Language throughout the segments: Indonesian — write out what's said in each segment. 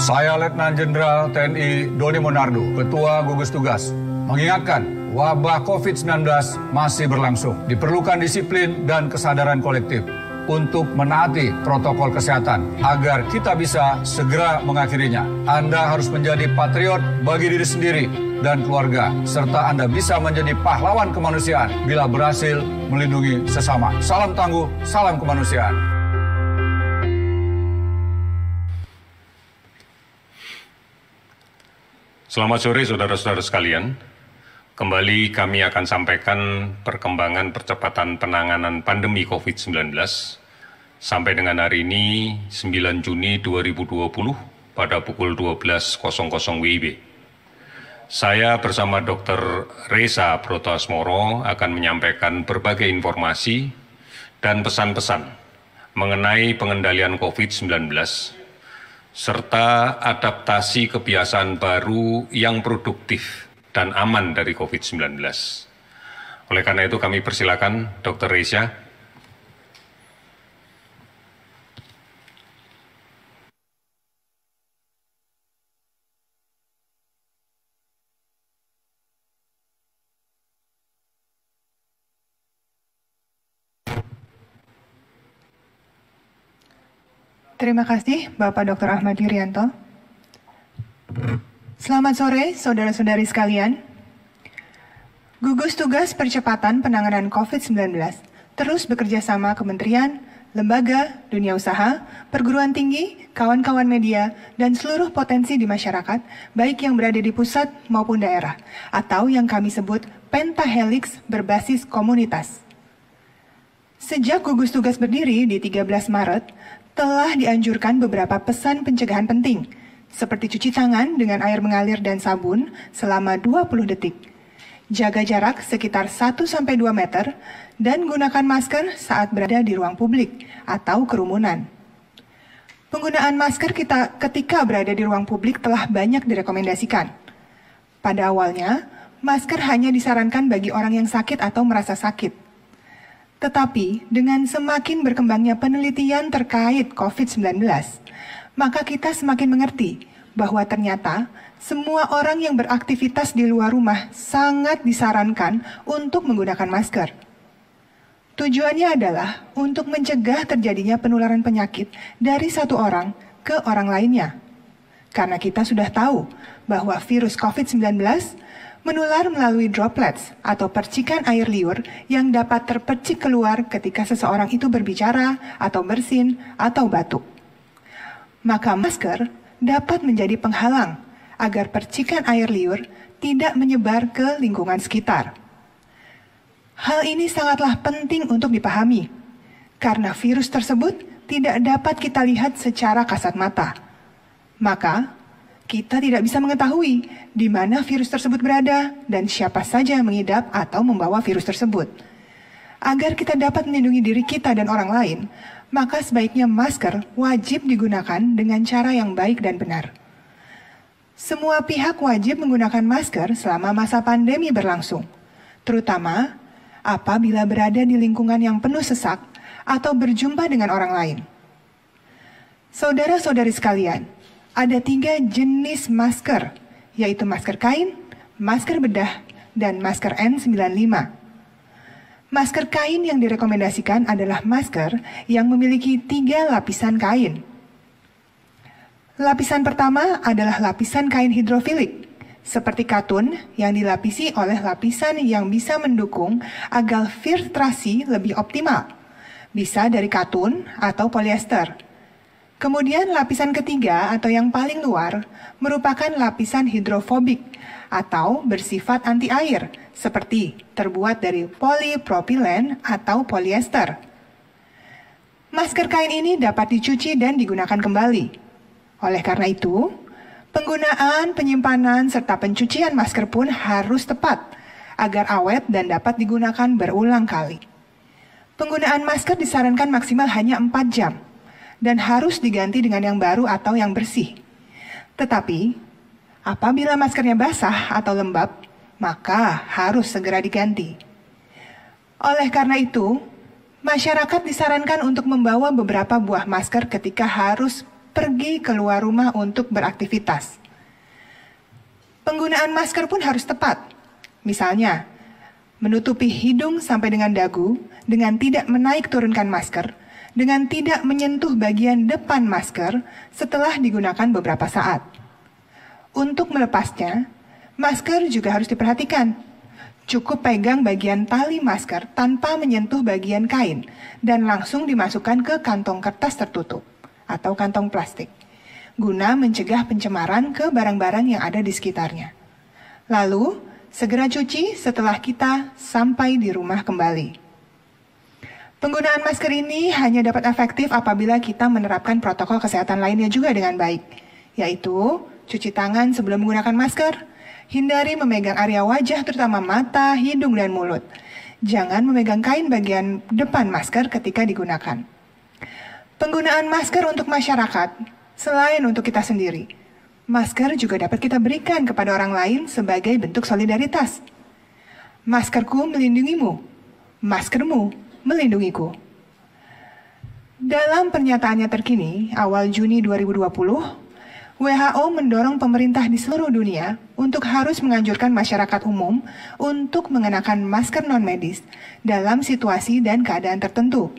Saya Letnan Jenderal TNI Doni Monardo, Ketua Gugus Tugas, mengingatkan wabah COVID-19 masih berlangsung. Diperlukan disiplin dan kesadaran kolektif untuk menaati protokol kesehatan agar kita bisa segera mengakhirinya. Anda harus menjadi patriot bagi diri sendiri dan keluarga, serta Anda bisa menjadi pahlawan kemanusiaan bila berhasil melindungi sesama. Salam tangguh, salam kemanusiaan. Selamat sore saudara-saudara sekalian. Kembali kami akan sampaikan perkembangan percepatan penanganan pandemi COVID-19 sampai dengan hari ini 9 Juni 2020 pada pukul 12.00 WIB. Saya bersama Dr. Reza Brotoasmoro akan menyampaikan berbagai informasi dan pesan-pesan mengenai pengendalian COVID-19 serta adaptasi kebiasaan baru yang produktif dan aman dari COVID-19. Oleh karena itu kami persilakan Dr. Reza. Terima kasih Bapak Dr. Ahmad Yuryanto. Selamat sore saudara-saudari sekalian. Gugus Tugas Percepatan Penanganan COVID-19 terus bekerja sama kementerian, lembaga, dunia usaha, perguruan tinggi, kawan-kawan media, dan seluruh potensi di masyarakat, baik yang berada di pusat maupun daerah, atau yang kami sebut pentahelix berbasis komunitas. Sejak gugus tugas berdiri di 13 Maret, telah dianjurkan beberapa pesan pencegahan penting, seperti cuci tangan dengan air mengalir dan sabun selama 20 detik, jaga jarak sekitar 1-2 meter, dan gunakan masker saat berada di ruang publik atau kerumunan. Penggunaan masker ketika berada di ruang publik telah banyak direkomendasikan. Pada awalnya, masker hanya disarankan bagi orang yang sakit atau merasa sakit. Tetapi, dengan semakin berkembangnya penelitian terkait COVID-19, maka kita semakin mengerti bahwa ternyata semua orang yang beraktivitas di luar rumah sangat disarankan untuk menggunakan masker. Tujuannya adalah untuk mencegah terjadinya penularan penyakit dari satu orang ke orang lainnya. Karena kita sudah tahu bahwa virus COVID-19 menular melalui droplets atau percikan air liur yang dapat terpercik keluar ketika seseorang itu berbicara atau bersin atau batuk. Maka masker dapat menjadi penghalang agar percikan air liur tidak menyebar ke lingkungan sekitar. Hal ini sangatlah penting untuk dipahami, karena virus tersebut tidak dapat kita lihat secara kasat mata. Maka, kita tidak bisa mengetahui di mana virus tersebut berada dan siapa saja yang mengidap atau membawa virus tersebut. Agar kita dapat melindungi diri kita dan orang lain, maka sebaiknya masker wajib digunakan dengan cara yang baik dan benar. Semua pihak wajib menggunakan masker selama masa pandemi berlangsung, terutama apabila berada di lingkungan yang penuh sesak atau berjumpa dengan orang lain. Saudara-saudari sekalian, ada 3 jenis masker, yaitu masker kain, masker bedah, dan masker N95. Masker kain yang direkomendasikan adalah masker yang memiliki 3 lapisan kain. Lapisan pertama adalah lapisan kain hidrofilik, seperti katun yang dilapisi oleh lapisan yang bisa mendukung agar filtrasi lebih optimal, bisa dari katun atau polyester. Kemudian lapisan ketiga atau yang paling luar merupakan lapisan hidrofobik atau bersifat anti air, seperti terbuat dari polipropilen atau polyester. Masker kain ini dapat dicuci dan digunakan kembali. Oleh karena itu, penggunaan, penyimpanan, serta pencucian masker pun harus tepat agar awet dan dapat digunakan berulang kali. Penggunaan masker disarankan maksimal hanya 4 jam dan harus diganti dengan yang baru atau yang bersih. Tetapi, apabila maskernya basah atau lembab, maka harus segera diganti. Oleh karena itu, masyarakat disarankan untuk membawa beberapa buah masker ketika harus pergi keluar rumah untuk beraktivitas. Penggunaan masker pun harus tepat. Misalnya, menutupi hidung sampai dengan dagu dengan tidak menaik turunkan masker, dengan tidak menyentuh bagian depan masker setelah digunakan beberapa saat. Untuk melepasnya, masker juga harus diperhatikan. Cukup pegang bagian tali masker tanpa menyentuh bagian kain dan langsung dimasukkan ke kantong kertas tertutup atau kantong plastik, guna mencegah pencemaran ke barang-barang yang ada di sekitarnya. Lalu, segera cuci setelah kita sampai di rumah kembali. Penggunaan masker ini hanya dapat efektif apabila kita menerapkan protokol kesehatan lainnya juga dengan baik, yaitu cuci tangan sebelum menggunakan masker, hindari memegang area wajah terutama mata, hidung, dan mulut. Jangan memegang kain bagian depan masker ketika digunakan. Penggunaan masker untuk masyarakat, selain untuk kita sendiri, masker juga dapat kita berikan kepada orang lain sebagai bentuk solidaritas. Maskerku melindungimu, maskermu melindungiku. Dalam pernyataannya terkini, awal Juni 2020, WHO mendorong pemerintah di seluruh dunia untuk harus menganjurkan masyarakat umum untuk mengenakan masker non-medis dalam situasi dan keadaan tertentu.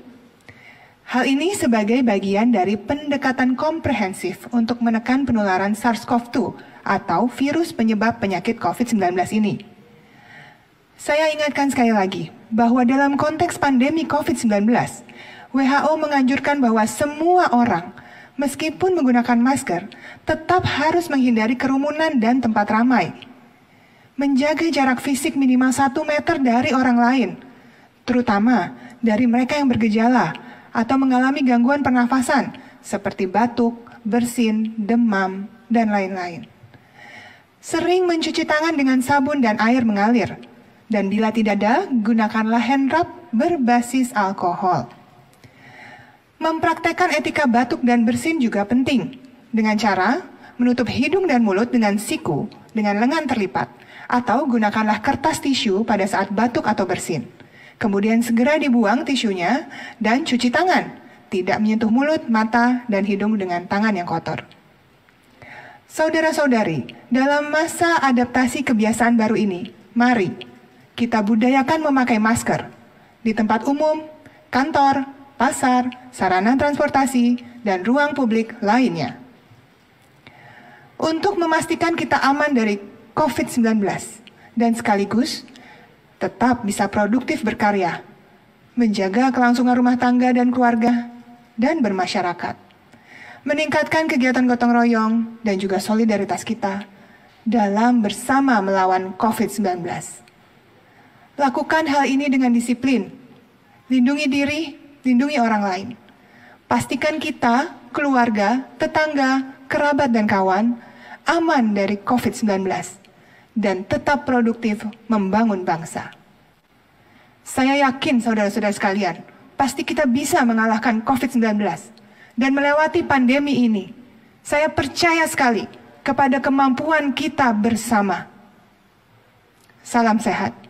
Hal ini sebagai bagian dari pendekatan komprehensif untuk menekan penularan SARS-CoV-2 atau virus penyebab penyakit COVID-19 ini. Saya ingatkan sekali lagi bahwa dalam konteks pandemi COVID-19, WHO menganjurkan bahwa semua orang, meskipun menggunakan masker, tetap harus menghindari kerumunan dan tempat ramai. Menjaga jarak fisik minimal 1 meter dari orang lain, terutama dari mereka yang bergejala atau mengalami gangguan pernafasan seperti batuk, bersin, demam, dan lain-lain. Sering mencuci tangan dengan sabun dan air mengalir, dan bila tidak ada, gunakanlah hand rub berbasis alkohol. Mempraktekkan etika batuk dan bersin juga penting, dengan cara menutup hidung dan mulut dengan siku dengan lengan terlipat, atau gunakanlah kertas tisu pada saat batuk atau bersin. Kemudian segera dibuang tisunya dan cuci tangan, tidak menyentuh mulut, mata, dan hidung dengan tangan yang kotor. Saudara-saudari, dalam masa adaptasi kebiasaan baru ini, mari kita budayakan memakai masker di tempat umum, kantor, pasar, sarana transportasi, dan ruang publik lainnya. Untuk memastikan kita aman dari COVID-19 dan sekaligus tetap bisa produktif berkarya, menjaga kelangsungan rumah tangga dan keluarga, dan bermasyarakat, meningkatkan kegiatan gotong royong dan juga solidaritas kita dalam bersama melawan COVID-19. Lakukan hal ini dengan disiplin, lindungi diri, lindungi orang lain. Pastikan kita, keluarga, tetangga, kerabat, dan kawan aman dari COVID-19 dan tetap produktif membangun bangsa. Saya yakin saudara-saudara sekalian, pasti kita bisa mengalahkan COVID-19 dan melewati pandemi ini. Saya percaya sekali kepada kemampuan kita bersama. Salam sehat.